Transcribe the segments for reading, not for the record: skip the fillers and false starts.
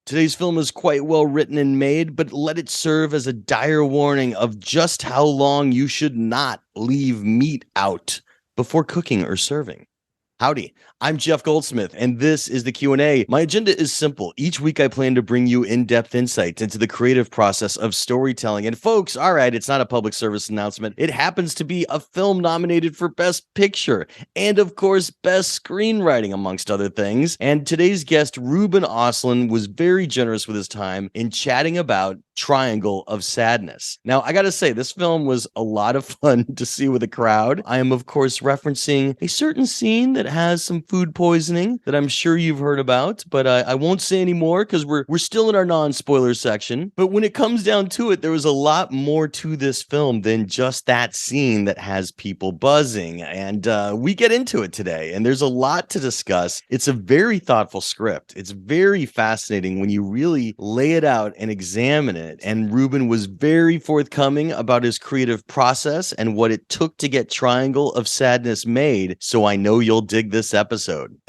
Today's film is quite well written and made, but let it serve as a dire warning of just how long you should not leave meat out before cooking or serving. Howdy, I'm Jeff Goldsmith, and this is the Q&A. My agenda is simple. Each week I plan to bring you in-depth insights into the creative process of storytelling. And folks, all right, it's not a public service announcement. It happens to be a film nominated for Best Picture and, of course, Best Screenwriting, amongst other things. And today's guest, Ruben Östlund, was very generous with his time in chatting about Triangle of Sadness. Now, I gotta say, this film was a lot of fun to see with a crowd. I am, of course, referencing a certain scene that has some food poisoning that I'm sure you've heard about, but I won't say any more because we're still in our non-spoiler section. But when it comes down to it, there was a lot more to this film than just that scene that has people buzzing, and we get into it today, and there's a lot to discuss. It's a very thoughtful script. It's very fascinating when you really lay it out and examine it. And Ruben was very forthcoming about his creative process and what it took to get Triangle of Sadness made, so I know you'll dig this episode.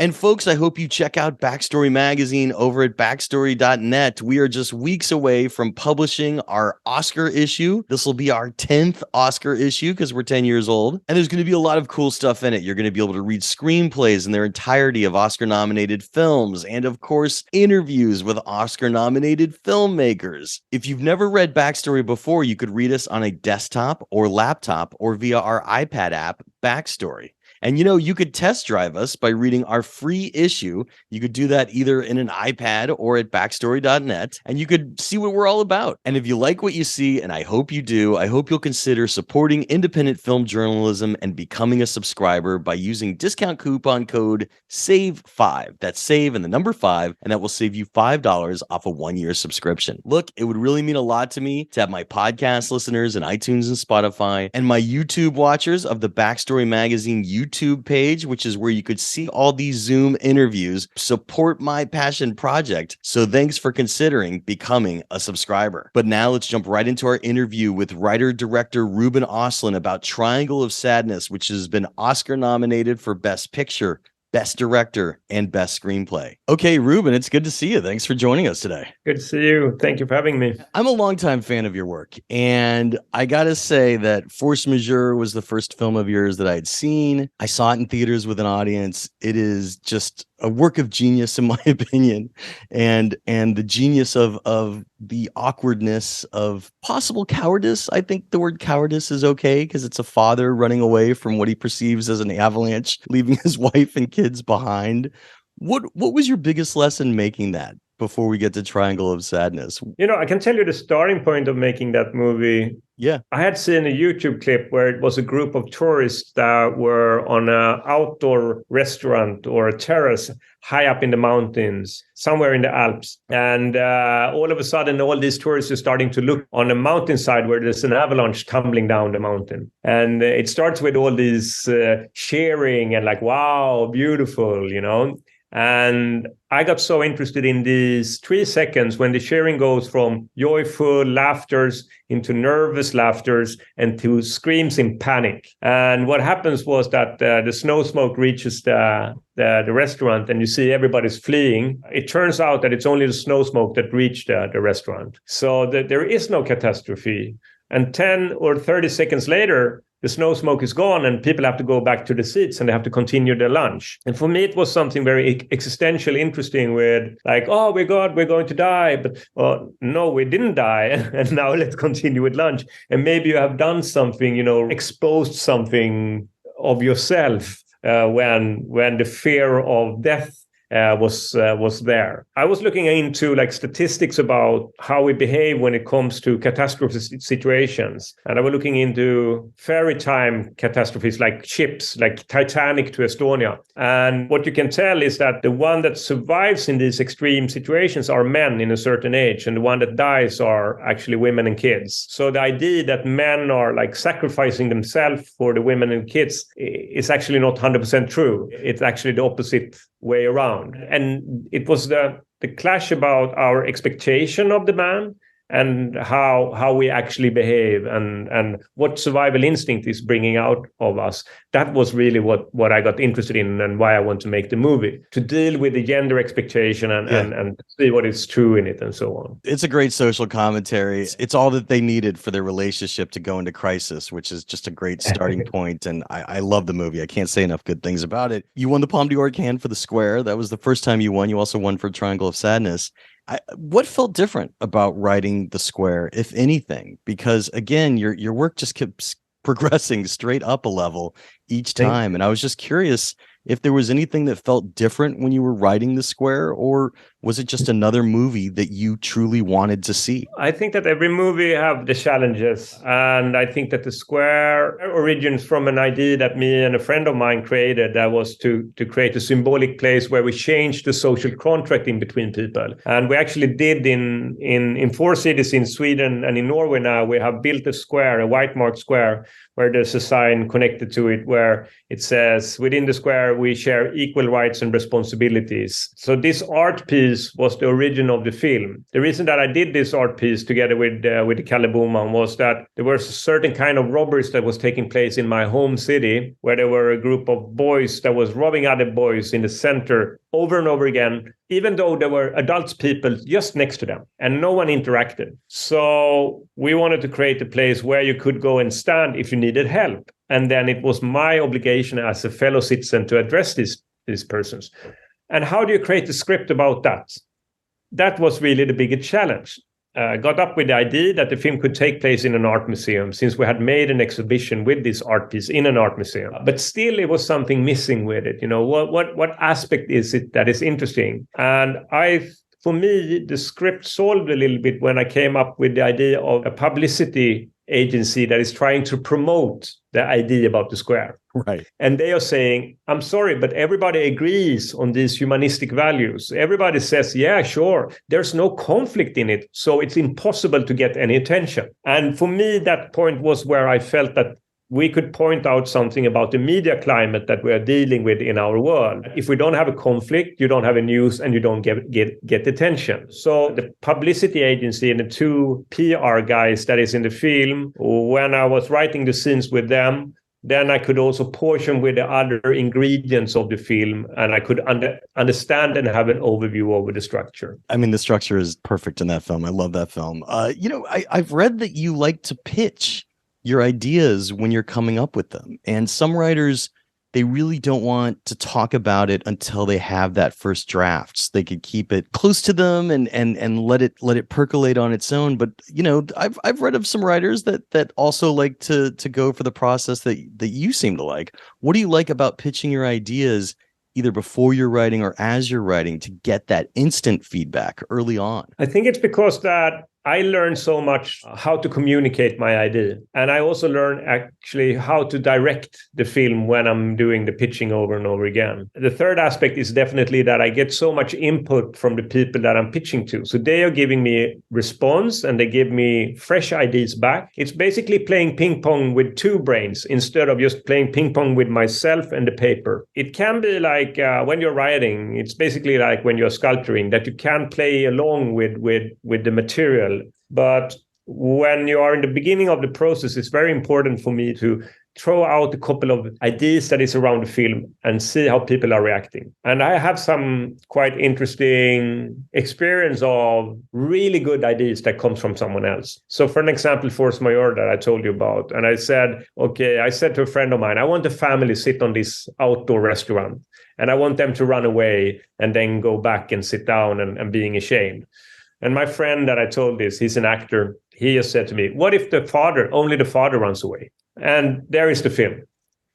And folks, I hope you check out Backstory Magazine over at backstory.net. We are just weeks away from publishing our Oscar issue. This will be our 10th Oscar issue because we're 10 years old. And there's going to be a lot of cool stuff in it. You're going to be able to read screenplays in their entirety of Oscar-nominated films, and of course, interviews with Oscar-nominated filmmakers. If you've never read Backstory before, you could read us on a desktop or laptop or via our iPad app, Backstory. And you could test drive us by reading our free issue. You could do that either in an iPad or at backstory.net, and you could see what we're all about. And if you like what you see, and I hope you do, I hope you'll consider supporting independent film journalism and becoming a subscriber by using discount coupon code SAVE5. That's SAVE and the number 5, and that will save you $5 off a 1-year subscription. Look, it would really mean a lot to me to have my podcast listeners in iTunes and Spotify, and my YouTube watchers of the Backstory Magazine YouTube page, which is where you could see all these Zoom interviews, support my passion project. So thanks for considering becoming a subscriber. But now let's jump right into our interview with writer-director Ruben Östlund about Triangle of Sadness, which has been Oscar nominated for Best Picture, Best Director, and Best Screenplay. Okay, Ruben, it's good to see you. Thanks for joining us today. Good to see you. Thank you for having me. I'm a longtime fan of your work, and I gotta say that Force Majeure was the first film of yours that I had seen. I saw it in theaters with an audience. It is just a work of genius, in my opinion, and the genius of the awkwardness of possible cowardice. I think the word cowardice is okay because it's a father running away from what he perceives as an avalanche, leaving his wife and kids behind. What was your biggest lesson making that? Before we get to Triangle of Sadness, I can tell you the starting point of making that movie. Yeah. I had seen a YouTube clip where it was a group of tourists that were on an outdoor restaurant or a terrace high up in the mountains, somewhere in the Alps. And all of a sudden, all these tourists are starting to look on a mountainside where there's an avalanche tumbling down the mountain. And it starts with all these cheering and like, wow, beautiful, And I got so interested in these 3 seconds when the sharing goes from joyful laughters into nervous laughters and to screams in panic. And what happens was that the snow smoke reaches the restaurant and you see everybody's fleeing. It turns out that it's only the snow smoke that reached the restaurant. So there is no catastrophe. And 10 or 30 seconds later, the snow smoke is gone and people have to go back to the seats and they have to continue their lunch. And for me, it was something very existential, interesting with like, oh, we're going to die. But no, we didn't die. And now let's continue with lunch. And maybe you have done something, exposed something of yourself when the fear of death was there. I was looking into like statistics about how we behave when it comes to catastrophe situations. And I was looking into ferry time catastrophes like ships, like Titanic to Estonia. And what you can tell is that the one that survives in these extreme situations are men in a certain age. And the one that dies are actually women and kids. So the idea that men are like sacrificing themselves for the women and kids is actually not 100% true. It's actually the opposite way around. And it was the clash about our expectation of the man and how we actually behave and what survival instinct is bringing out of us. That was really what I got interested in and why I want to make the movie, to deal with the gender expectation and see what is true in it and so on. It's a great social commentary. It's all that they needed for their relationship to go into crisis, which is just a great starting point. And I love the movie. I can't say enough good things about it. You won the Palme d'Or can for The Square. That was the first time you won. You also won for Triangle of Sadness. What felt different about writing The Square, if anything? Because again, your work just keeps progressing straight up a level each time. And I was just curious if there was anything that felt different when you were writing The Square, or was it just another movie that you truly wanted to see? I think that every movie have the challenges. And I think that The Square origins from an idea that me and a friend of mine created, that was to create a symbolic place where we change the social contract in between people. And we actually did in 4 cities in Sweden and in Norway now, we have built a square, a white marked square, where there's a sign connected to it where it says, within the square, we share equal rights and responsibilities. So this art piece was the origin of the film. The reason that I did this art piece together with Kalle Boman was that there was a certain kind of robberies that was taking place in my home city, where there were a group of boys that was robbing other boys in the center over and over again, even though there were adults people just next to them and no one interacted. So we wanted to create a place where you could go and stand if you needed help. And then it was my obligation as a fellow citizen to address these persons. And how do you create a script about that? That was really the biggest challenge. Got up with the idea that the film could take place in an art museum, since we had made an exhibition with this art piece in an art museum. But still, it was something missing with it. You know, what aspect is it that is interesting? And for me, the script solved a little bit when I came up with the idea of a publicity agency that is trying to promote the idea about the square. Right. And they are saying, I'm sorry, but everybody agrees on these humanistic values. Everybody says, yeah, sure, there's no conflict in it, so it's impossible to get any attention. And for me, that point was where I felt that we could point out something about the media climate that we are dealing with in our world. If we don't have a conflict, you don't have a news and you don't get attention. So the publicity agency and the 2 PR guys that is in the film, when I was writing the scenes with them, then I could also portion with the other ingredients of the film, and I could understand and have an overview over the structure. I mean, the structure is perfect in that film. I love that film. I've read that you like to pitch your ideas when you're coming up with them. And some writers, they really don't want to talk about it until they have that first draft. So they could keep it close to them and let it percolate on its own. But you know, I've read of some writers that also like to go for the process that you seem to like. What do you like about pitching your ideas either before you're writing or as you're writing to get that instant feedback early on? I think it's because that I learned so much how to communicate my idea. And I also learned actually how to direct the film when I'm doing the pitching over and over again. The third aspect is definitely that I get so much input from the people that I'm pitching to. So they are giving me response and they give me fresh ideas back. It's basically playing ping pong with 2 brains instead of just playing ping pong with myself and the paper. It can be like when you're writing, it's basically like when you're sculpturing, that you can play along with the material. But when you are in the beginning of the process, it's very important for me to throw out a couple of ideas that is around the film and see how people are reacting. And I have some quite interesting experience of really good ideas that comes from someone else. So for an example, Force Majeure that I told you about, and I said to a friend of mine, I want a family sit on this outdoor restaurant and I want them to run away and then go back and sit down and being ashamed. And my friend that I told this, he's an actor. He just said to me, what if only the father runs away? And there is the film.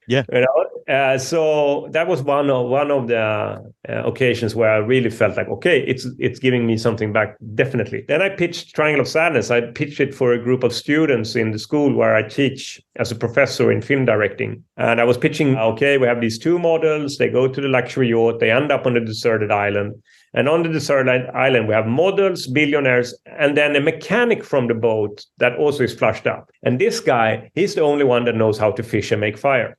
Yeah. You know? So that was one of the occasions where I really felt like, okay, it's giving me something back, definitely. Then I pitched Triangle of Sadness. I pitched it for a group of students in the school where I teach as a professor in film directing. And I was pitching, okay, we have these 2 models. They go to the luxury yacht. They end up on a deserted island. And on the deserted island, we have models, billionaires, and then a mechanic from the boat that also is flushed up. And this guy, he's the only one that knows how to fish and make fire.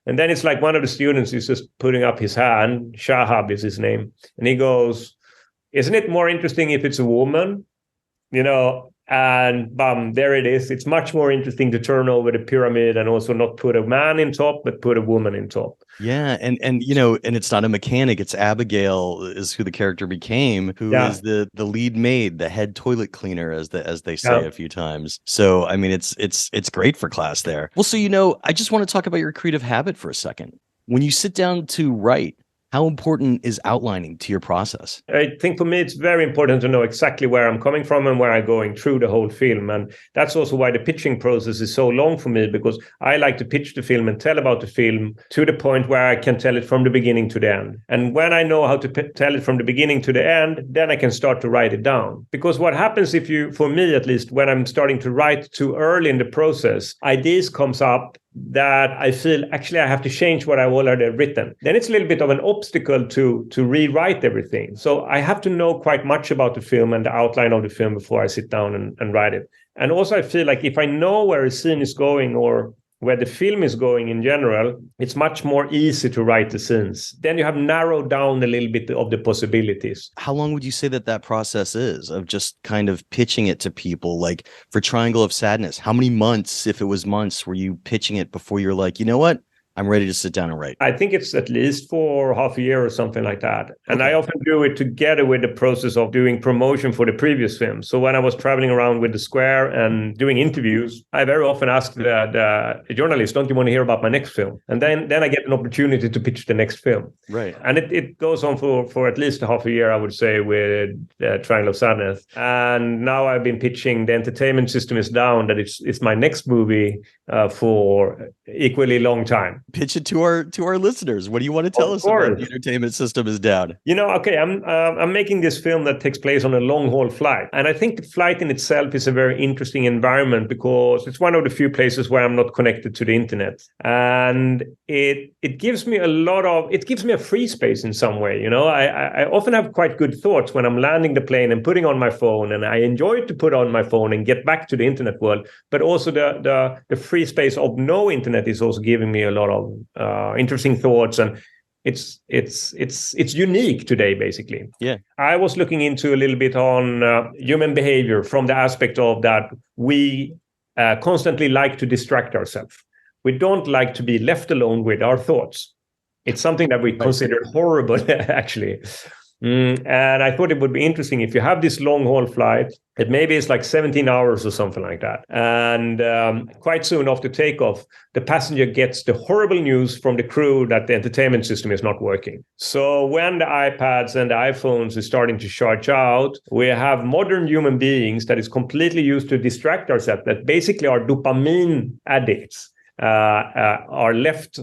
And then it's like one of the students is just putting up his hand, Shahab is his name. And he goes, isn't it more interesting if it's a woman? You know, And there it is. It's much more interesting to turn over the pyramid and also not put a man in top, but put a woman in top. Yeah, and you know, and it's not a mechanic, it's Abigail is who the character became, who is the lead maid, the head toilet cleaner, as they say a few times. So I mean, it's great for class there. Well, so you know, I just want to talk about your creative habit for a second. When you sit down to write, how important is outlining to your process? I think for me, it's very important to know exactly where I'm coming from and where I'm going through the whole film. And that's also why the pitching process is so long for me, because I like to pitch the film and tell about the film to the point where I can tell it from the beginning to the end. And when I know how to tell it from the beginning to the end, then I can start to write it down. Because what happens if you, for me at least, when I'm starting to write too early in the process, ideas comes up that I feel actually I have to change what I've already written. Then it's a little bit of an obstacle to rewrite everything. So I have to know quite much about the film and the outline of the film before I sit down and write it. And also I feel like if I know where a scene is going or where the film is going in general, it's much more easy to write the scenes. Then you have narrowed down a little bit of the possibilities. How long would you say that process is of just kind of pitching it to people? Like for Triangle of Sadness, how many months, if it was months, were you pitching it before you're like, you know what? I'm ready to sit down and write. I think it's at least for half a year or something like that. And I often do it together with the process of doing promotion for the previous film. So when I was traveling around with the Square and doing interviews, I very often ask the journalist, don't you want to hear about my next film? And then I get an opportunity to pitch the next film. Right. And it goes on for at least half a year, I would say, with Triangle of Sadness. And now I've been pitching The Entertainment System is Down, that it's my next movie for equally long time. Pitch it to our listeners. What do you want to tell us about The Entertainment System is Down? You know, okay, I'm making this film that takes place on a long haul flight, and I think the flight in itself is a very interesting environment because it's one of the few places where I'm not connected to the internet, and it gives me a free space in some way. You know, I often have quite good thoughts when I'm landing the plane and putting on my phone, and I enjoy to put on my phone and get back to the internet world, but also the free space of no internet is also giving me a lot of interesting thoughts, and it's unique today, basically. Yeah, I was looking into a little bit on human behavior from the aspect of that we constantly like to distract ourselves. We don't like to be left alone with our thoughts. It's something that we consider horrible, actually. And I thought it would be interesting if you have this long haul flight, it maybe it's like 17 hours or something like that. And quite soon after takeoff, the passenger gets the horrible news from the crew that the entertainment system is not working. So when the iPads and the iPhones is starting to charge out, we have modern human beings that is completely used to distract ourselves, that basically are dopamine addicts. Are left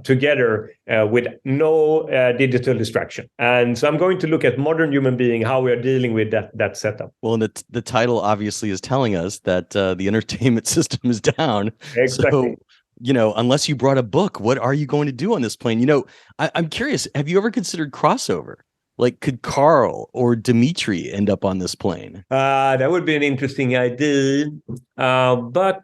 together with no digital distraction. And so I'm going to look at modern human being, how we are dealing with that setup. Well, and the title obviously is telling us that the entertainment system is down. Exactly. So, you know, unless you brought a book, what are you going to do on this plane? You know, I'm curious, have you ever considered crossover? Like, could Carl or Dimitri end up on this plane? That would be an interesting idea. But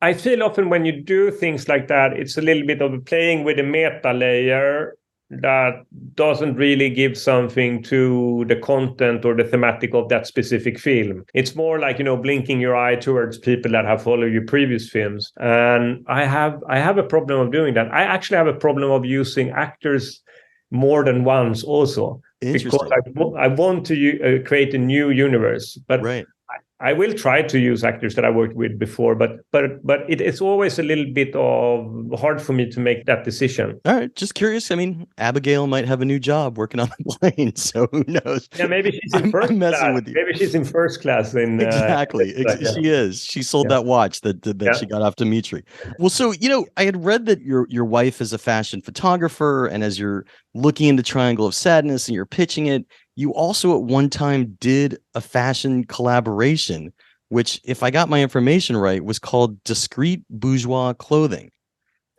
I feel often when you do things like that, it's a little bit of playing with a meta layer that doesn't really give something to the content or the thematic of that specific film. It's more like, you know, blinking your eye towards people that have followed your previous films. And I have a problem of doing that. I actually have a problem of using actors more than once also. Because I want to create a new universe. But right. I will try to use actors that I worked with before, but it's always a little bit of hard for me to make that decision. All right, just curious. I mean, Abigail might have a new job working on the plane, so who knows? Yeah, maybe she's in first class. With you. Maybe she's in first class. Exactly. She is. She sold that watch that she got off Dimitri. Well, so you know, I had read that your wife is a fashion photographer, and as you're looking into Triangle of Sadness and you're pitching it, you also at one time did a fashion collaboration, which, if I got my information right, was called Discreet Bourgeois Clothing.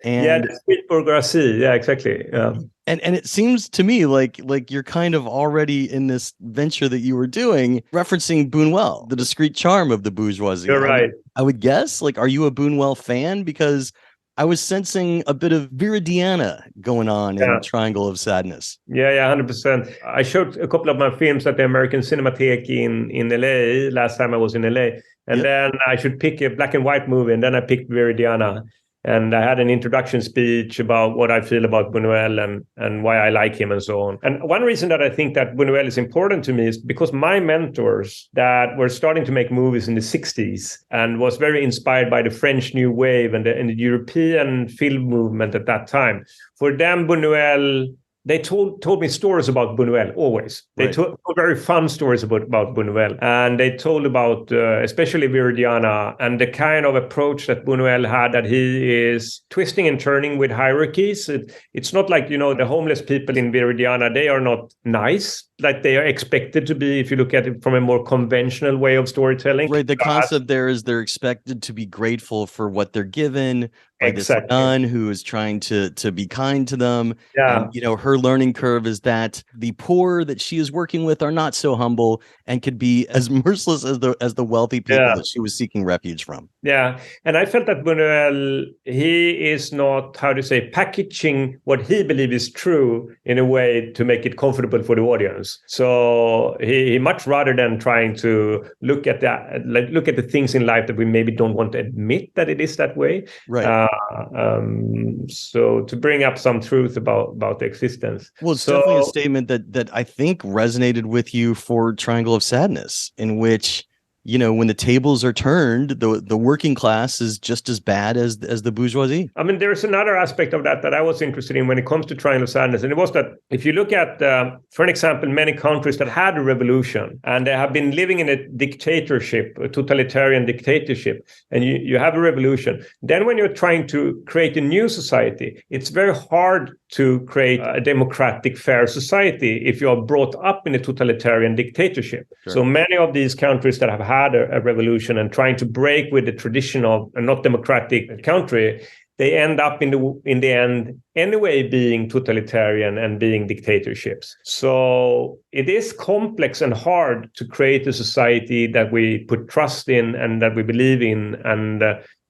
And Discreet Bourgeoisie. Yeah, exactly. Yeah. And it seems to me like you're kind of already in this venture that you were doing, referencing Buñuel, the discreet charm of the bourgeoisie. You're right. I would guess. Like, are you a Buñuel fan? Because I was sensing a bit of Viridiana going on in Triangle of Sadness. Yeah, 100%. I showed a couple of my films at the American Cinematheque in LA last time I was in LA. And then I should pick a black and white movie, and then I picked Viridiana. And I had an introduction speech about what I feel about Buñuel and why I like him and so on. And one reason that I think that Buñuel is important to me is because my mentors that were starting to make movies in the 60s and was very inspired by the French New Wave and the European film movement at that time, for them, Buñuel... They told me stories about Buñuel always. They told very fun stories about Buñuel. And they told about, especially Viridiana, and the kind of approach that Buñuel had, that he is twisting and turning with hierarchies. It's not like, the homeless people in Viridiana, they are not nice, like they are expected to be, if you look at it from a more conventional way of storytelling. Right. The concept there is they're expected to be grateful for what they're given by this nun who is trying to be kind to them. Yeah. And, her learning curve is that the poor that she is working with are not so humble and could be as merciless as the wealthy people that she was seeking refuge from. Yeah. And I felt that Buñuel, he is not, packaging what he believes is true in a way to make it comfortable for the audience. So he much rather than trying to look at the things in life that we maybe don't want to admit that it is that way. Right. So to bring up some truth about the existence. Well, it's definitely a statement that I think resonated with you for Triangle of Sadness, in which, when the tables are turned, the working class is just as bad as the bourgeoisie. I mean, there's another aspect of that I was interested in when it comes to Triangle of Sadness. And it was that if you look at, for an example, many countries that had a revolution and they have been living in a dictatorship, a totalitarian dictatorship, and you have a revolution, then when you're trying to create a new society, it's very hard to create a democratic, fair society if you are brought up in a totalitarian dictatorship. Sure. So many of these countries that have had a revolution and trying to break with the tradition of a not democratic country, they end up in the end anyway being totalitarian and being dictatorships. So it is complex and hard to create a society that we put trust in and that we believe in. And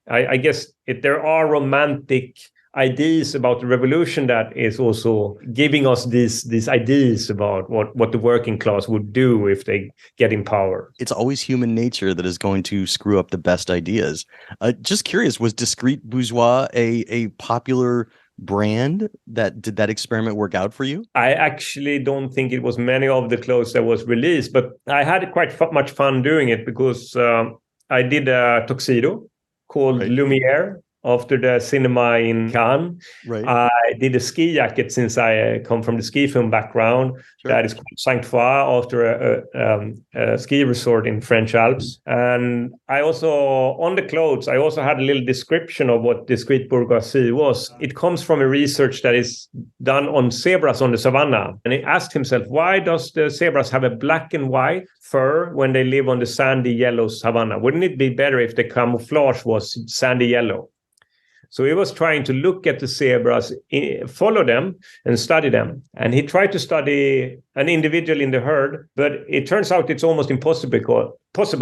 I guess there are romantic ideas about the revolution that is also giving us these ideas about what the working class would do if they get in power. It's always human nature that is going to screw up the best ideas. Just curious, was Discreet Bourgeois a popular brand? Did that experiment work out for you? I actually don't think it was many of the clothes that was released, but I had quite much fun doing it because I did a tuxedo called Lumiere after the cinema in Cannes. Right. I did a ski jacket since I come from the ski film background. Sure. That is called Sainte-Foy after a ski resort in French Alps. And I also, on the clothes, I also had a little description of what discrete bourgeoisie was. It comes from a research that is done on zebras on the savannah. And he asked himself, why does the zebras have a black and white fur when they live on the sandy yellow savannah? Wouldn't it be better if the camouflage was sandy yellow? So he was trying to look at the zebras, follow them, and study them. And he tried to study an individual in the herd, but it turns out it's almost impossible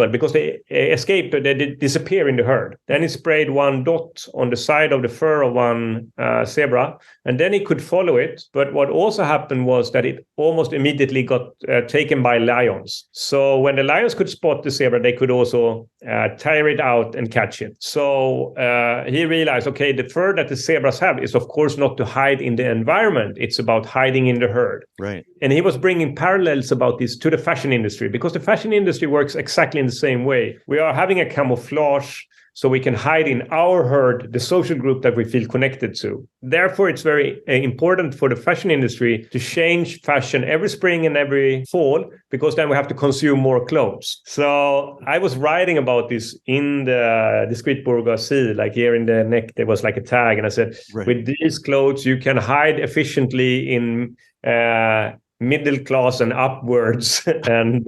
because they escape, they disappear in the herd. Then he sprayed one dot on the side of the fur of one zebra, and then he could follow it. But what also happened was that it almost immediately got taken by lions. So when the lions could spot the zebra, they could also tire it out and catch it. So he realized, okay, the fur that the zebras have is, of course, not to hide in the environment. It's about hiding in the herd. Right. And he was bringing parallels about this to the fashion industry, because the fashion industry works exactly in the same way. We are having a camouflage so we can hide in our herd, the social group that we feel connected to. Therefore, it's very important for the fashion industry to change fashion every spring and every fall, because then we have to consume more clothes. So I was writing about this in the Discrete Bourgeoisie, like here in the neck, there was like a tag. And I said, with these clothes, you can hide efficiently in middle class and upwards. And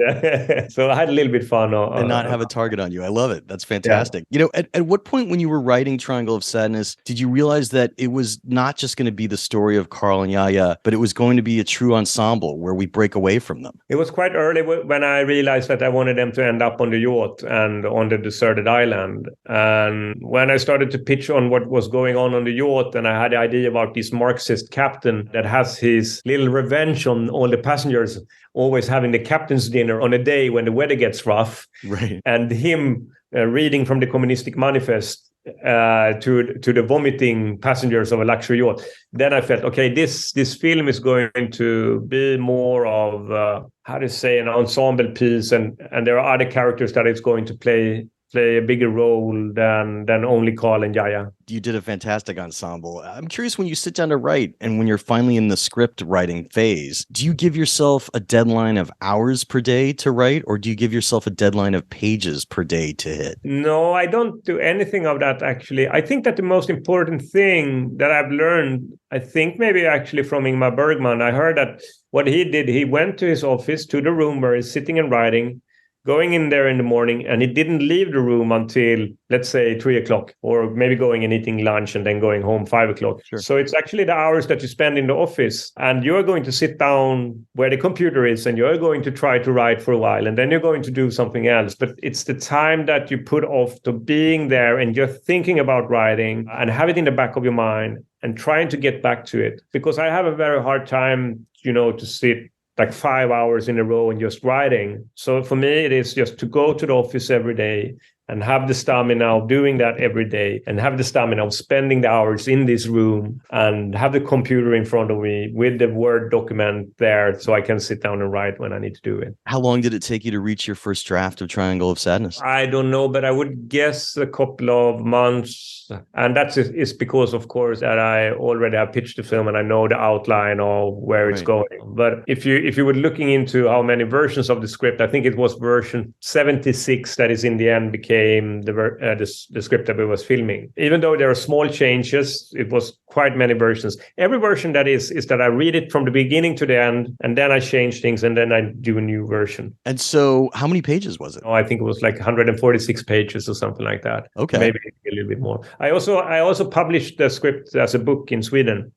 so I had a little bit fun. And not have a target on you. I love it. That's Yeah. fantastic. You know, at what point when you were writing Triangle of Sadness, did you realize that it was not just going to be the story of Carl and Yaya, but it was going to be a true ensemble where we break away from them? It was quite early when I realized that I wanted them to end up on the yacht and on the deserted island. And when I started to pitch on what was going on the yacht, and I had the idea about this Marxist captain that has his little revenge on all the passengers, always having the captain's dinner on a day when the weather gets rough, right? And him reading from the Communistic Manifest to the vomiting passengers of a luxury yacht. Then I felt, okay, this film is going to be more of how to say, an ensemble piece, and there are other characters that it's going to play a bigger role than only Carl and Yaya. You did a fantastic ensemble. I'm curious, when you sit down to write and when you're finally in the script writing phase, do you give yourself a deadline of hours per day to write, or do you give yourself a deadline of pages per day to hit? No, I don't do anything of that, actually. I think that the most important thing that I've learned, I think maybe actually from Ingmar Bergman, I heard that what he did, he went to his office, to the room where he's sitting and writing, going in there in the morning, and he didn't leave the room until, let's say, 3:00, or maybe going and eating lunch and then going home 5:00. Sure. So it's actually the hours that you spend in the office, and you're going to sit down where the computer is, and you're going to try to write for a while, and then you're going to do something else. But it's the time that you put off to being there and you're thinking about writing and have it in the back of your mind and trying to get back to it. Because I have a very hard time, to sit like 5 hours in a row and just writing. So for me, it is just to go to the office every day and have the stamina of doing that every day, and have the stamina of spending the hours in this room and have the computer in front of me with the Word document there so I can sit down and write when I need to do it. How long did it take you to reach your first draft of Triangle of Sadness? I don't know, but I would guess a couple of months. And that is because, of course, that I already have pitched the film and I know the outline of where it's going. But if you were looking into how many versions of the script, I think it was version 76 that is in the end became the script that we was filming. Even though there are small changes, it was quite many versions. Every version that is that I read it from the beginning to the end, and then I change things, and then I do a new version. And so how many pages was it? Oh, I think it was like 146 pages or something like that. Okay. Maybe a little bit more. I also published the script as a book in Sweden.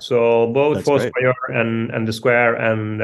So both Force Majeure and The Square and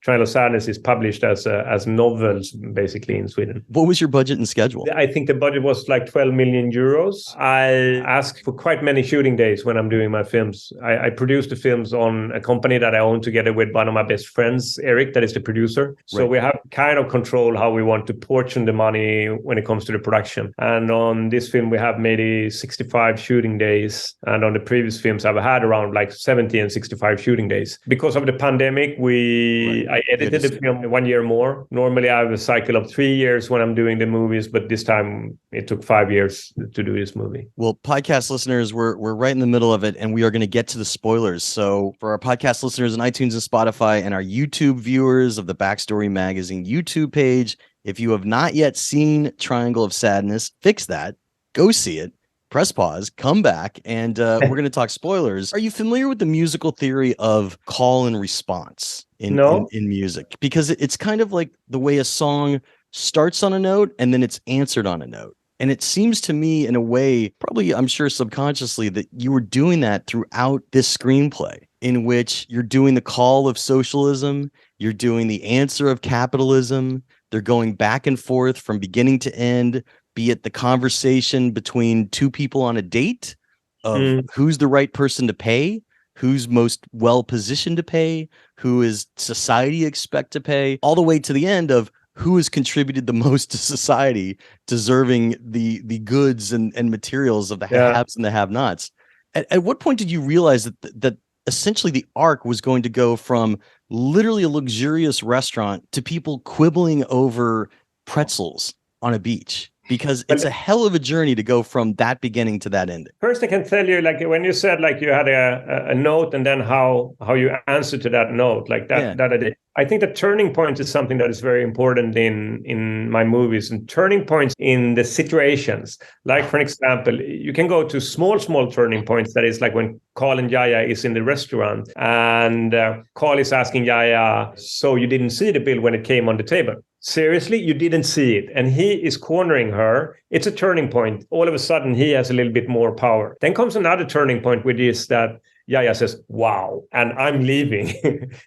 Triangle of Sadness is published as novels, basically, in Sweden. What was your budget and schedule? I think the budget was like 12 million euros. I asked for quite many shooting days when I'm doing my films. I produced the films on a company that I own together with one of my best friends, Eric, that is the producer. So we have kind of control how we want to portion the money when it comes to the production. And on this film, we have maybe 65 shooting days. And on the previous films, I've had around like 70 and 65 shooting days. Because of the pandemic, I edited the film 1 year more. Normally, I have a cycle of 3 years when I'm doing the movies, but this time it took 5 years to do this movie. Well, podcast listeners, we're right in the middle of it, and we are going to get to the spoilers. So for our podcast listeners on iTunes and Spotify, and our YouTube viewers of the Backstory Magazine YouTube page, if you have not yet seen Triangle of Sadness, fix that. Go see it. Press pause, come back, and we're going to talk spoilers. Are you familiar with the musical theory of call and response in music? Because it's kind of like the way a song starts on a note and then it's answered on a note. And it seems to me, in a way, probably, I'm sure subconsciously, that you were doing that throughout this screenplay, in which you're doing the call of socialism, you're doing the answer of capitalism. They're going back and forth from beginning to end, be it the conversation between two people on a date of who's the right person to pay, who's most well positioned to pay, who is society expect to pay, all the way to the end of who has contributed the most to society, deserving the goods and materials of the haves and the have-nots. At what point did you realize that essentially the arc was going to go from literally a luxurious restaurant to people quibbling over pretzels on a beach? Because it's a hell of a journey to go from that beginning to that ending. First, I can tell you, like when you said like you had a note and then how you answered to that note, like that I did. I think that turning points is something that is very important in my movies, and turning points in the situations. Like, for example, you can go to small turning points. That is like when Carl and Yaya is in the restaurant, and Carl is asking Yaya, so you didn't see the bill when it came on the table? Seriously, you didn't see it. And he is cornering her. It's a turning point. All of a sudden, he has a little bit more power. Then comes another turning point, which is that Yaya says, wow, and I'm leaving.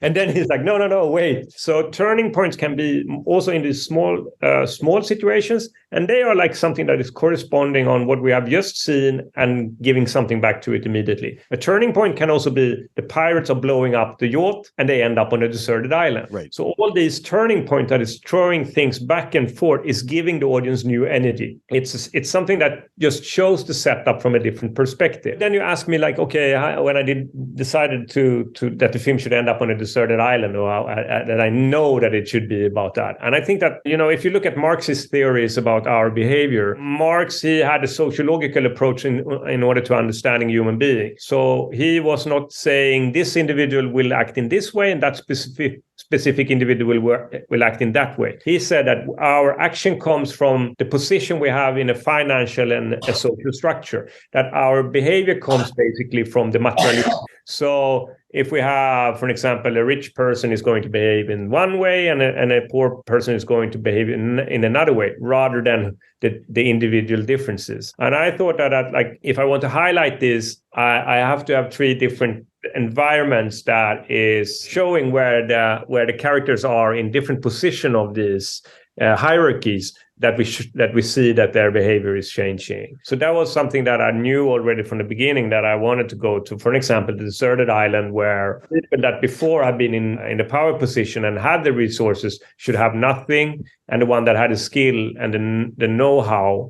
And then he's like, no, wait. So turning points can be also in these small situations. And they are like something that is corresponding on what we have just seen and giving something back to it immediately. A turning point can also be the pirates are blowing up the yacht and they end up on a deserted island. Right. So all these turning points that is throwing things back and forth is giving the audience new energy. It's something that just shows the setup from a different perspective. Then you ask me like, okay, when I decided to that the film should end up on a deserted island, or that I know that it should be about that. And I think that, if you look at Marx's theories about our behavior, Marx, he had a sociological approach in order to understanding human beings. So he was not saying this individual will act in this way and that specific individual will act in that way. He said that our action comes from the position we have in a financial and a social structure, that our behavior comes basically from the materialistic. So if we have, for example, a rich person is going to behave in one way and a poor person is going to behave in another way, rather than the individual differences. And I thought that like, if I want to highlight this, I have to have three different environments that is showing where the characters are in different position of these hierarchies, that we see that their behavior is changing. So that was something that I knew already from the beginning, that I wanted to go to. For example, the deserted island, where people that before had been in the power position and had the resources should have nothing, and the one that had the skill and the know-how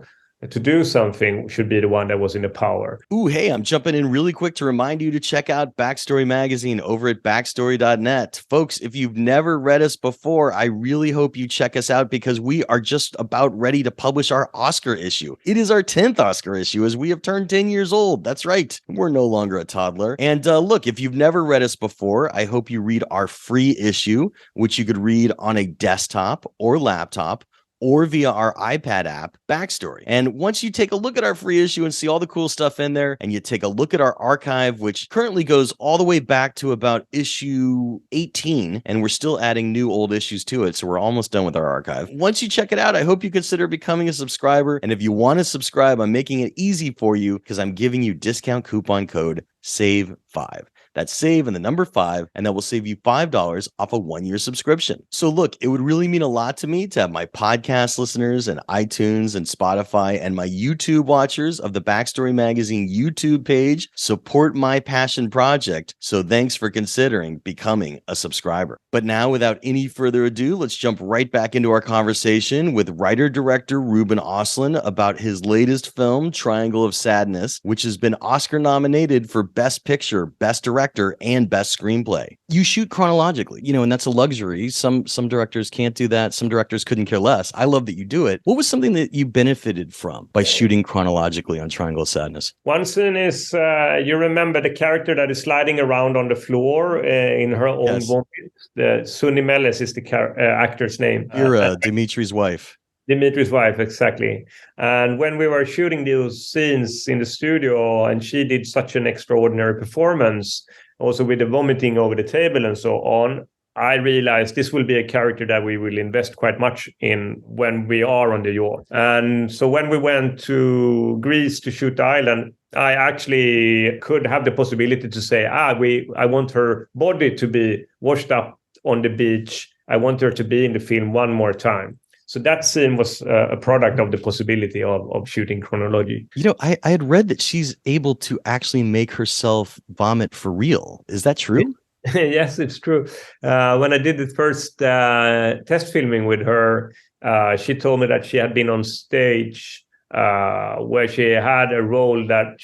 to do something should be the one that was in the power. Ooh, hey, I'm jumping in really quick to remind you to check out Backstory Magazine over at backstory.net. Folks, if you've never read us before, I really hope you check us out, because we are just about ready to publish our Oscar issue. It is our 10th Oscar issue, as we have turned 10 years old. That's right. We're no longer a toddler. And look, if you've never read us before, I hope you read our free issue, which you could read on a desktop or laptop, or via our iPad app, Backstory. And once you take a look at our free issue and see all the cool stuff in there, and you take a look at our archive, which currently goes all the way back to about issue 18, and we're still adding new old issues to it, so we're almost done with our archive. Once you check it out, I hope you consider becoming a subscriber. And if you want to subscribe, I'm making it easy for you, because I'm giving you discount coupon code SAVE5. That's SAVE and the number 5, and that will save you $5 off a 1-year subscription. So look, it would really mean a lot to me to have my podcast listeners and iTunes and Spotify and my YouTube watchers of the Backstory Magazine YouTube page support my passion project. So thanks for considering becoming a subscriber. But now, without any further ado, let's jump right back into our conversation with writer-director Ruben Östlund about his latest film, Triangle of Sadness, which has been Oscar nominated for Best Picture, Best Director, and Best Screenplay. You shoot chronologically, and that's a luxury. Some directors can't do that. Some directors couldn't care less. I love that you do it. What was something that you benefited from by shooting chronologically on Triangle of Sadness? One scene is, you remember the character that is sliding around on the floor in her own vomit. Sunni Meles is the actor's name. You're Dimitri's wife. Dimitri's wife, exactly. And when we were shooting those scenes in the studio, and she did such an extraordinary performance, also with the vomiting over the table and so on, I realized this will be a character that we will invest quite much in when we are on the yacht. And so when we went to Greece to shoot the island, I actually could have the possibility to say, I want her body to be washed up on the beach. I want her to be in the film one more time. So that scene was a product of the possibility of shooting chronology. I had read that she's able to actually make herself vomit for real. Is that true? Yes, it's true. When I did the first test filming with her, she told me that she had been on stage where she had a role that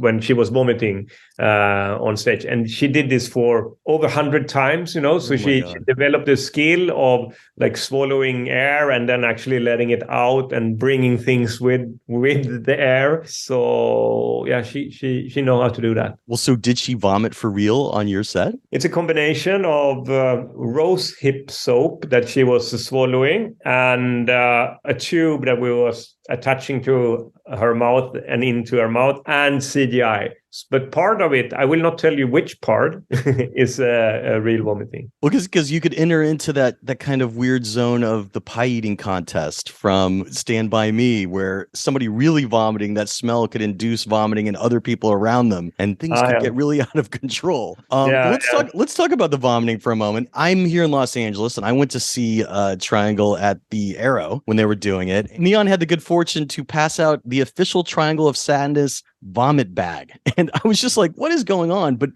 when she was vomiting on stage, and she did this for over 100 times, so she developed the skill of like swallowing air and then actually letting it out and bringing things with the air. So yeah, she know how to do that. Well, so did she vomit for real on your set? It's a combination of rose hip soap that she was swallowing and a tube that we was attaching to her mouth and into her mouth, and CGI. But part of it, I will not tell you which part, is a real vomiting. Well, because you could enter into that kind of weird zone of the pie eating contest from Stand By Me, where somebody really vomiting, that smell could induce vomiting in other people around them, and things could get really out of control. Let's talk about the vomiting for a moment. I'm here in Los Angeles, and I went to see Triangle at the Arrow when they were doing it. Neon had the good fortune to pass out the official Triangle of Sadness vomit bag, and I was just like, what is going on? But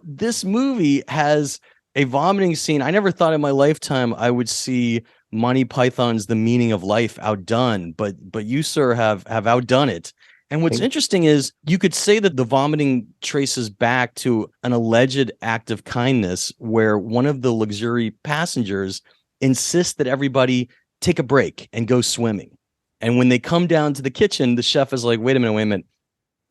this movie has a vomiting scene. I never thought in my lifetime I would see Monty Python's The Meaning of Life outdone, but you, sir, have outdone it. And what's interesting is you could say that the vomiting traces back to an alleged act of kindness where one of the luxury passengers insists that everybody take a break and go swimming. And when they come down to the kitchen, the chef is like, wait a minute.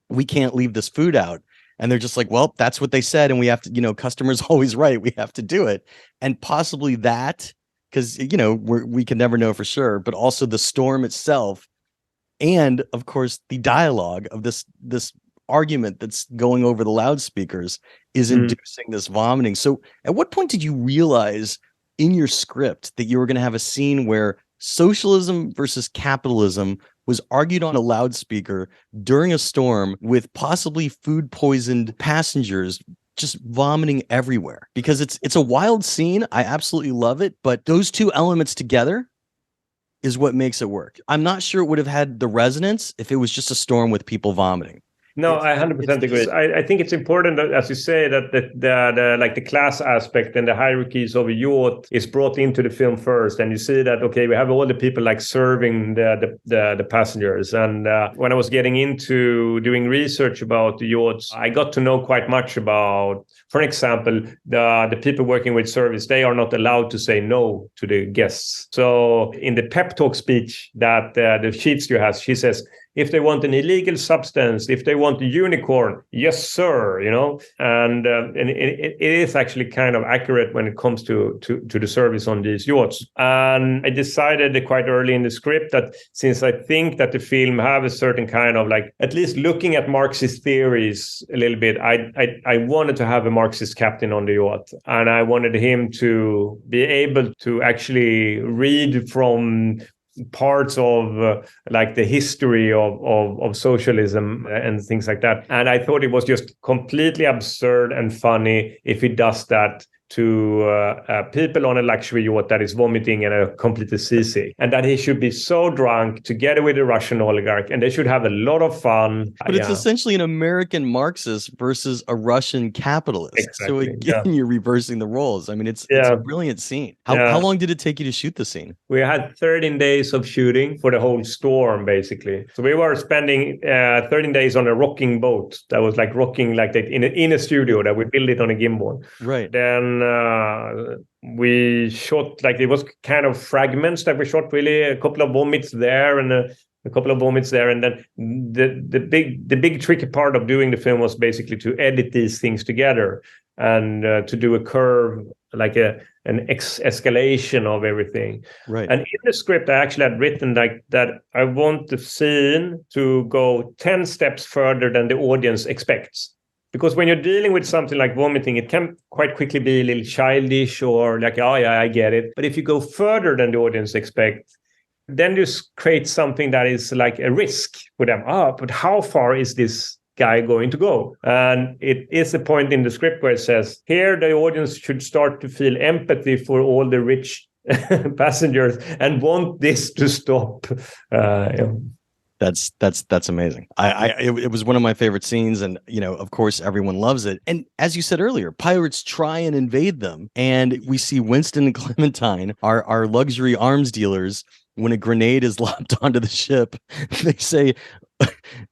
We can't leave this food out. And they're just like, well, that's what they said. And we have to, customers always right. We have to do it. And possibly that, because, we can never know for sure, but also the storm itself. And of course, the dialogue of this argument that's going over the loudspeakers is inducing this vomiting. So at what point did you realize in your script that you were going to have a scene where socialism versus capitalism was argued on a loudspeaker during a storm with possibly food poisoned passengers just vomiting everywhere? Because it's a wild scene. I absolutely love it. But those two elements together is what makes it work. I'm not sure it would have had the resonance if it was just a storm with people vomiting. No, I 100% agree. I think it's important that, as you say, that the class aspect and the hierarchies of a yacht is brought into the film first, and you see that we have all the people like serving the passengers. And when I was getting into doing research about the yachts, I got to know quite much about, for example, the people working with service. They are not allowed to say no to the guests. So in the pep talk speech that the chief steward has, she says, if they want an illegal substance, if they want a unicorn, yes, sir, and it is actually kind of accurate when it comes to the service on these yachts. And I decided quite early in the script that since I think that the film have a certain kind of like, at least looking at Marxist theories a little bit, I wanted to have a Marxist captain on the yacht. And I wanted him to be able to actually read from parts of like the history of socialism and things like that. And I thought it was just completely absurd and funny if he does that to people on a luxury yacht that is vomiting and are completely seasick, and that he should be so drunk together with a Russian oligarch, and they should have a lot of fun. But it's essentially an American Marxist versus a Russian capitalist. Exactly. So again, you're reversing the roles. I mean, it's a brilliant scene. How long did it take you to shoot the scene? We had 13 days of shooting for the whole storm, basically. So we were spending 13 days on a rocking boat that was like rocking like that in a studio that we built it on a gimbal. Right. Then we shot, like, it was kind of fragments that we shot, really a couple of vomits there and a couple of vomits there, and then the big tricky part of doing the film was basically to edit these things together and to do a curve, like an escalation of everything. Right. And in the script I actually had written like that I want the scene to go 10 steps further than the audience expects. Because when you're dealing with something like vomiting, it can quite quickly be a little childish or like, oh yeah, I get it. But if you go further than the audience expect, then you create something that is like a risk for them. But how far is this guy going to go? And it is a point in the script where it says, here the audience should start to feel empathy for all the rich passengers and want this to stop. That's amazing. It was one of my favorite scenes, and of course everyone loves it. And as you said earlier, pirates try and invade them, and we see Winston and Clementine, our luxury arms dealers, when a grenade is lobbed onto the ship, they say,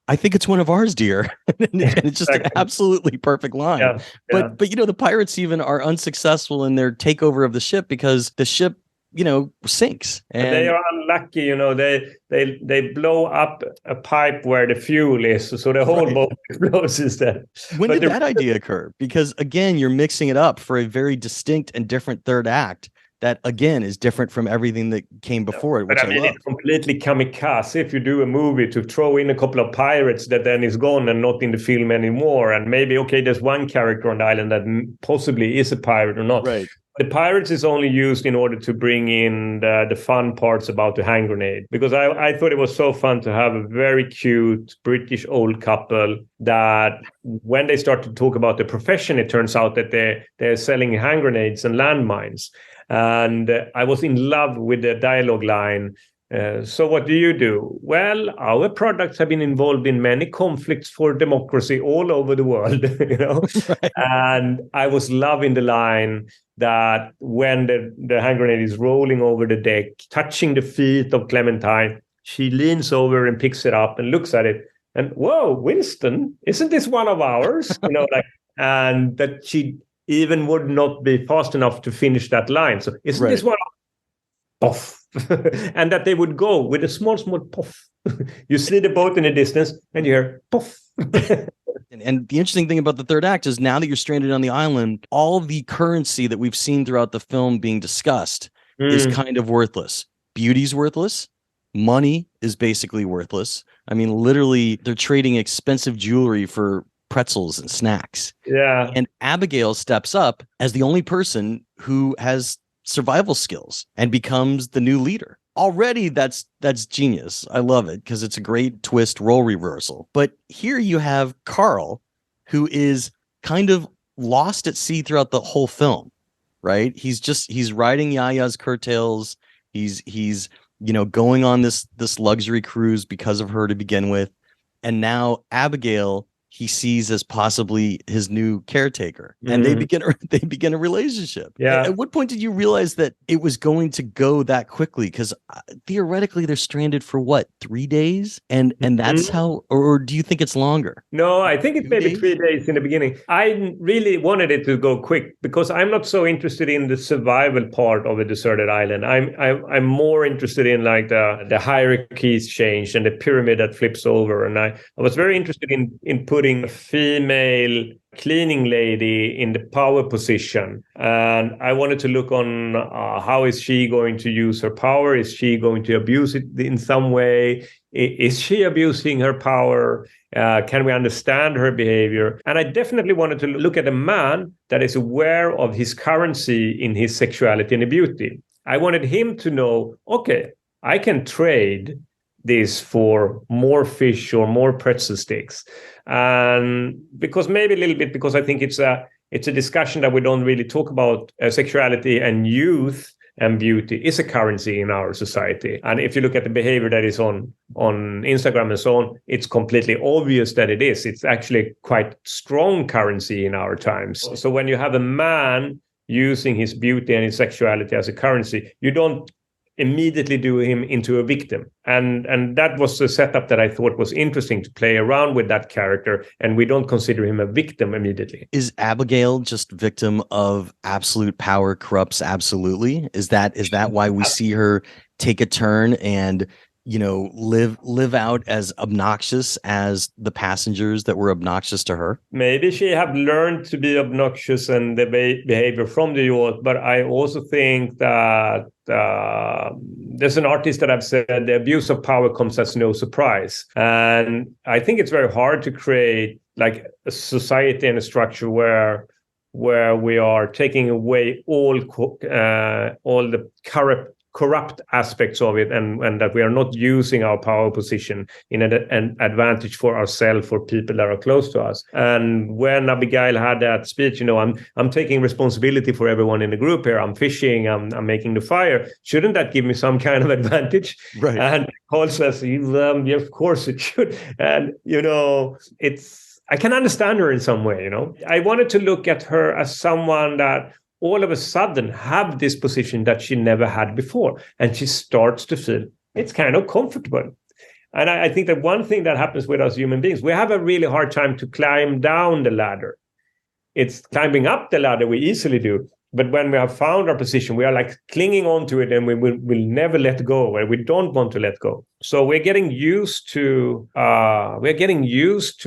I think it's one of ours, dear. And it's just an absolutely perfect line. Yeah, yeah. But you know, the pirates even are unsuccessful in their takeover of the ship because the ship, you know, sinks. And they are unlucky, you know. They blow up a pipe where the fuel is, so the whole boat explodes instead. When did that idea occur? Because again, you're mixing it up for a very distinct and different third act that again is different from everything that came before it. Which but I mean, it's completely kamikaze if you do a movie to throw in a couple of pirates that then is gone and not in the film anymore. And maybe, okay, there's one character on the island that possibly is a pirate or not. Right. The pirates is only used in order to bring in the fun parts about the hand grenade. Because I thought it was so fun to have a very cute British old couple that when they start to talk about the profession, it turns out that they're selling hand grenades and landmines. And I was in love with the dialogue line. So what do you do? Well, our products have been involved in many conflicts for democracy all over the world, you know. Right. And I was loving the line that when the hand grenade is rolling over the deck, touching the feet of Clementine, she leans over and picks it up and looks at it. And whoa, Winston, isn't this one of ours? You know, like, and that she even would not be fast enough to finish that line. So isn't this one of puff? And that they would go with a small puff. You see the boat in the distance and you hear puff. And the interesting thing about the third act is now that you're stranded on the island, all the currency that we've seen throughout the film being discussed is kind of worthless. Beauty's worthless. Money is basically worthless. I mean, literally, they're trading expensive jewelry for pretzels and snacks. Yeah. And Abigail steps up as the only person who has survival skills and becomes the new leader. Already that's genius. I love it because it's a great twist role reversal. But here you have Carl, who is kind of lost at sea throughout the whole film, right? He's riding Yaya's coattails. He's you know, going on this luxury cruise because of her to begin with. And now Abigail he sees as possibly his new caretaker, and they begin a relationship. Yeah. At what point did you realize that it was going to go that quickly? Because theoretically, they're stranded for what, 3 days, and that's how, or do you think it's longer? No, I think it's maybe 3 days in the beginning. I really wanted it to go quick because I'm not so interested in the survival part of a deserted island. I'm more interested in like the hierarchies change and the pyramid that flips over, and I was very interested in putting a female cleaning lady in the power position, and I wanted to look on how is she going to use her power? Is she going to abuse it in some way? Is she abusing her power? Can we understand her behavior? And I definitely wanted to look at a man that is aware of his currency in his sexuality and beauty. I wanted him to know, okay, I can trade this for more fish or more pretzel sticks. And because maybe a little bit, because I think it's a discussion that we don't really talk about. Sexuality and youth and beauty is a currency in our society. And if you look at the behavior that is on Instagram and so on, it's completely obvious that it is. It's actually quite strong currency in our times. So when you have a man using his beauty and his sexuality as a currency, you don't immediately do him into a victim. And that was the setup that I thought was interesting, to play around with that character, and we don't consider him a victim immediately. Is Abigail just victim of absolute power corrupts absolutely? Is that why we see her take a turn and, you know, live out as obnoxious as the passengers that were obnoxious to her? Maybe she have learned to be obnoxious and the behavior from the youth, but I also think that there's an artist that I've said the abuse of power comes as no surprise. And I think it's very hard to create like a society and a structure where we are taking away all the corrupt aspects of it, and that we are not using our power position in an advantage for ourselves, for people that are close to us. And when Abigail had that speech, you know, I'm taking responsibility for everyone in the group here. I'm fishing, I'm making the fire. Shouldn't that give me some kind of advantage? Right. And Paul says, yeah, of course it should. And, you know, I can understand her in some way, you know. I wanted to look at her as someone that all of a sudden have this position that she never had before. And she starts to feel it's kind of comfortable. And I think that one thing that happens with us human beings, we have a really hard time to climb down the ladder. It's climbing up the ladder we easily do. But when we have found our position, we are like clinging on to it, and we will never let go, and we don't want to let go. So we're getting used to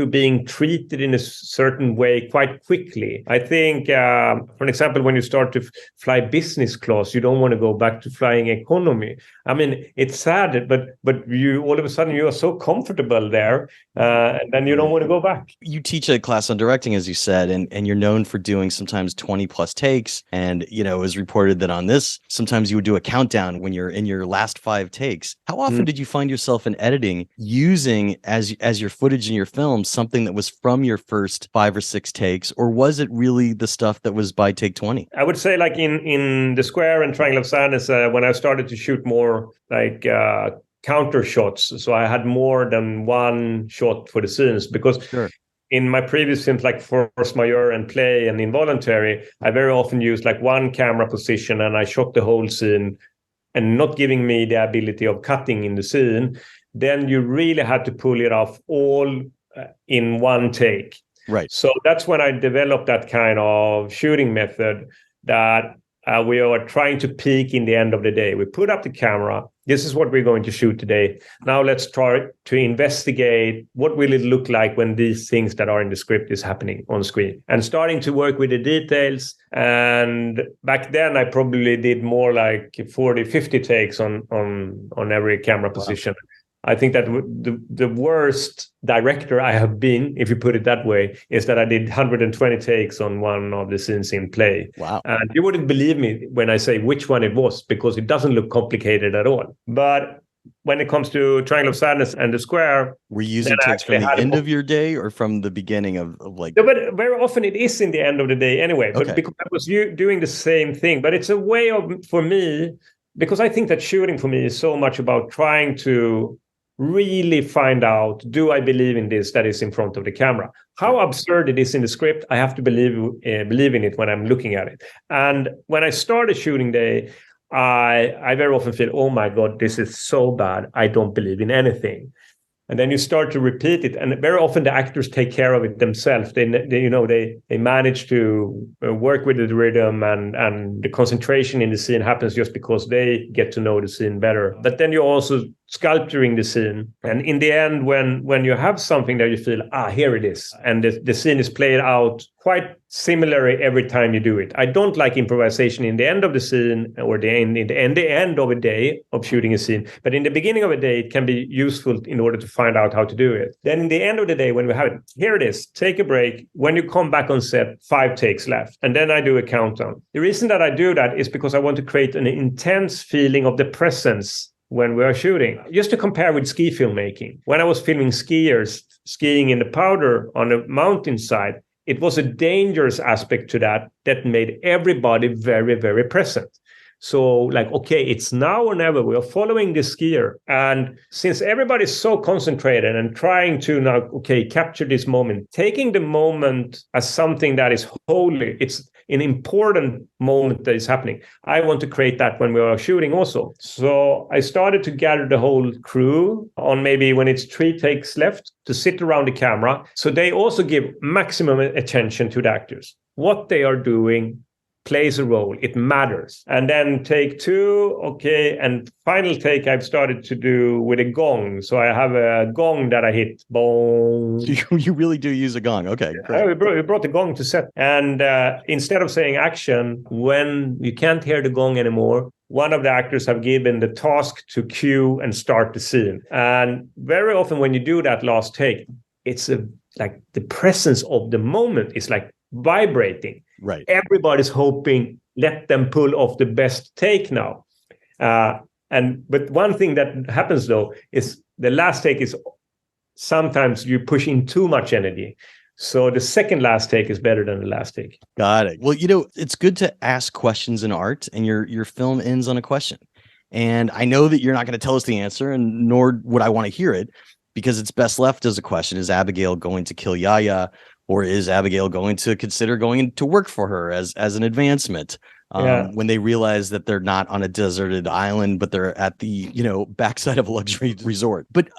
being treated in a certain way quite quickly. I think, for example, when you start to fly business class, you don't want to go back to flying economy. I mean, it's sad, but you all of a sudden you are so comfortable there, and then you don't want to go back. You teach a class on directing, as you said, and you're known for doing sometimes 20 plus takes. And, it was reported that on this, sometimes you would do a countdown when you're in your last 5 takes. How often did you find yourself in editing using as your footage in your film something that was from your first 5 or 6 takes, or was it really the stuff that was by take 20? I would say, like in The Square and Triangle of Sadness, when I started to shoot more like counter shots, so I had more than one shot for the scenes, because in my previous films like Force Majeure and Play and Involuntary, I very often used like one camera position and I shot the whole scene, and not giving me the ability of cutting in the scene. Then you really had to pull it off all in one take. Right. So that's when I developed that kind of shooting method that we are trying to peak in the end of the day. We put up the camera. This is what we're going to shoot today. Now let's try to investigate what will it look like when these things that are in the script is happening on screen, and starting to work with the details. And back then I probably did more like 40, 50 takes on every camera position. I think that the worst director I have been, if you put it that way, is that I did 120 takes on one of the scenes in Play. Wow. And you wouldn't believe me when I say which one it was, because it doesn't look complicated at all. But when it comes to Triangle of Sadness and The Square... Were you using takes from the end of your day or from the beginning of like... No, but very often it is in the end of the day anyway. But okay. Because I was doing the same thing. But it's a way of, for me, because I think that shooting for me is so much about trying to really find out, do I believe in this that is in front of the camera? How absurd it is in the script, I have to believe in it when I'm looking at it. And when I start a shooting day, I very often feel, oh my God, this is so bad. I don't believe in anything. And then you start to repeat it, and very often the actors take care of it themselves. They manage to work with the rhythm, and the concentration in the scene happens just because they get to know the scene better. But then you're also sculpturing the scene, and in the end, when you have something that you feel, here it is, and the scene is played out quite similarly every time you do it. I don't like improvisation in the end of the scene or the end of a day of shooting a scene, but in the beginning of a day, it can be useful in order to find out how to do it. Then in the end of the day, when we have it, here it is, take a break. When you come back on set, 5 takes left, and then I do a countdown. The reason that I do that is because I want to create an intense feeling of the presence when we are shooting. Just to compare with ski filmmaking, when I was filming skiers skiing in the powder on a mountainside, it was a dangerous aspect to that made everybody very, very present. So like, okay, it's now or never. We are following the skier. And since everybody's so concentrated and trying to now, capture this moment, taking the moment as something that is holy, it's an important moment that is happening. I want to create that when we are shooting also. So I started to gather the whole crew on maybe when it's 3 takes left to sit around the camera. So they also give maximum attention to the actors. What they are doing plays a role. It matters. And then take 2, and final take I've started to do with a gong. So I have a gong that I hit. Boom. You really do use a gong. Okay, great. We brought the gong to set. And instead of saying action, when you can't hear the gong anymore, one of the actors have given the task to cue and start the scene. And very often when you do that last take, it's like the presence of the moment is like vibrating. Right. Everybody's hoping, let them pull off the best take now. But one thing that happens though is the last take is sometimes you push in too much energy. So the second last take is better than the last take. Got it. Well, it's good to ask questions in art, and your film ends on a question. And I know that you're not going to tell us the answer, and nor would I want to hear it, because it's best left as a question. Is Abigail going to kill Yaya? Or is Abigail going to consider going to work for her as an advancement? when they realize that they're not on a deserted island, but they're at the, backside of a luxury resort. But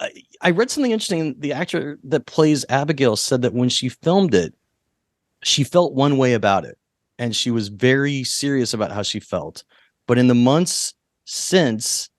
I read something interesting. The actor that plays Abigail said that when she filmed it, she felt one way about it, and she was very serious about how she felt. But in the months since,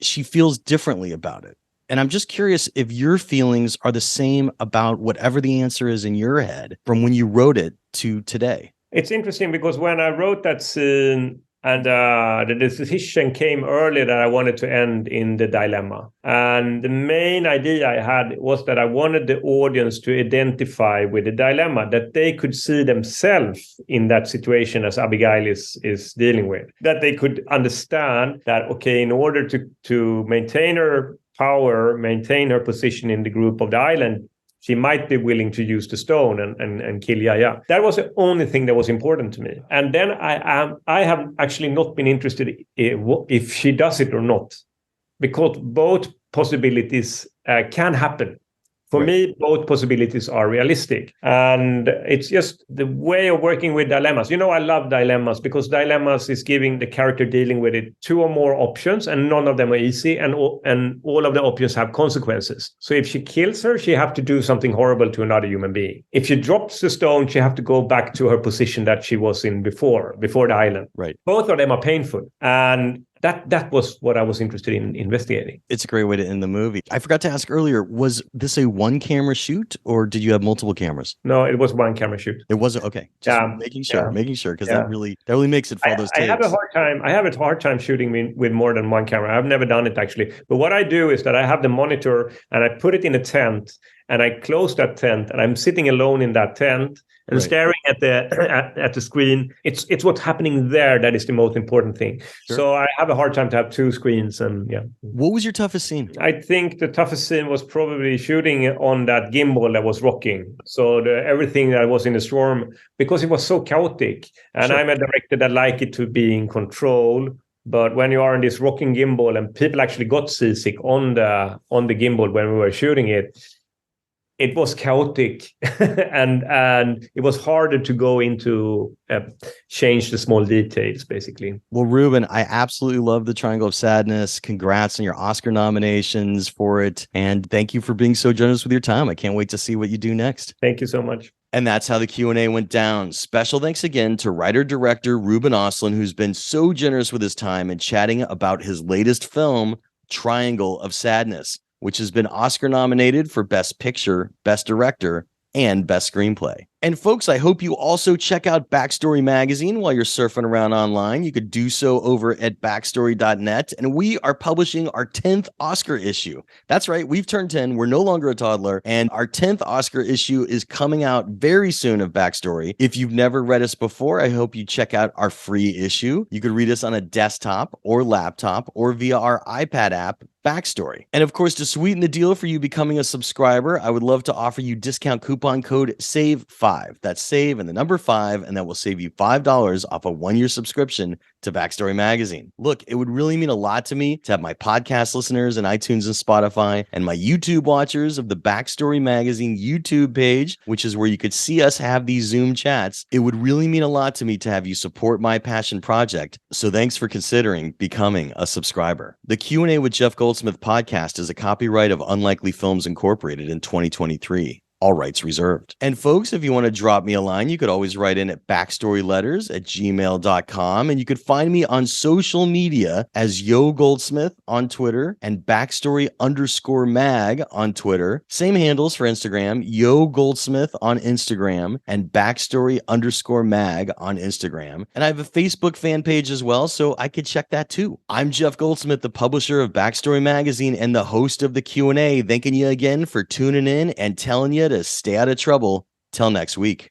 she feels differently about it. And I'm just curious if your feelings are the same about whatever the answer is in your head from when you wrote it to today. It's interesting because when I wrote that scene, and the decision came early that I wanted to end in the dilemma. And the main idea I had was that I wanted the audience to identify with the dilemma, that they could see themselves in that situation as Abigail is dealing with. That they could understand that, okay, in order to maintain her power, maintain her position in the group of the island, she might be willing to use the stone and kill Yaya. That was the only thing that was important to me. And then I have actually not been interested if she does it or not, because both possibilities can happen. For me, both possibilities are realistic. And it's just the way of working with dilemmas. I love dilemmas because dilemmas is giving the character dealing with it 2 or more options, and none of them are easy, and all of the options have consequences. So if she kills her, she have to do something horrible to another human being. If she drops the stone, she have to go back to her position that she was in before the island. Right. Both of them are painful. And that was what I was interested in investigating. It's a great way to end the movie. I forgot to ask earlier, was this a one camera shoot or did you have multiple cameras? No, it was one camera shoot. It wasn't. Okay. Just making sure, because that really makes it for those takes. I have a hard time shooting with more than one camera. I've never done it actually. But what I do is that I have the monitor and I put it in a tent and I close that tent and I'm sitting alone in that tent and staring at the screen. It's what's happening there that is the most important thing. Sure. So I have a hard time to have 2 screens. And What was your toughest scene? I think the toughest scene was probably shooting on that gimbal that was rocking. So everything that was in the storm, because it was so chaotic. And I'm a director that like it to be in control. But when you are in this rocking gimbal, and people actually got seasick on the gimbal when we were shooting it, it was chaotic and it was harder to go into change the small details, basically. Well, Ruben, I absolutely love The Triangle of Sadness. Congrats on your Oscar nominations for it. And thank you for being so generous with your time. I can't wait to see what you do next. Thank you so much. And that's how the Q&A went down. Special thanks again to writer-director Ruben Östlund, who's been so generous with his time and chatting about his latest film, Triangle of Sadness, which has been Oscar nominated for Best Picture, Best Director, and Best Screenplay. And folks, I hope you also check out Backstory Magazine while you're surfing around online. You could do so over at backstory.net. And we are publishing our 10th Oscar issue. That's right. We've turned 10. We're no longer a toddler. And our 10th Oscar issue is coming out very soon of Backstory. If you've never read us before, I hope you check out our free issue. You could read us on a desktop or laptop or via our iPad app, Backstory. And of course, to sweeten the deal for you becoming a subscriber, I would love to offer you discount coupon code SAVE5. That's SAVE and the number 5, and that will save you $5 off a 1-year subscription to Backstory Magazine. Look, it would really mean a lot to me to have my podcast listeners in iTunes and Spotify and my YouTube watchers of the Backstory Magazine YouTube page, which is where you could see us have these Zoom chats. It would really mean a lot to me to have you support my passion project. So thanks for considering becoming a subscriber. The Q&A with Jeff Goldsmith podcast is a copyright of Unlikely Films Incorporated in 2023. All rights reserved. And folks, if you want to drop me a line, you could always write in at backstoryletters@gmail.com. And you could find me on social media as Yo Goldsmith on Twitter and Backstory_mag on Twitter. Same handles for Instagram, Yo Goldsmith on Instagram and Backstory_mag on Instagram. And I have a Facebook fan page as well, so I could check that too. I'm Jeff Goldsmith, the publisher of Backstory Magazine and the host of the Q&A. Thanking you again for tuning in and telling you to stay out of trouble. Till next week.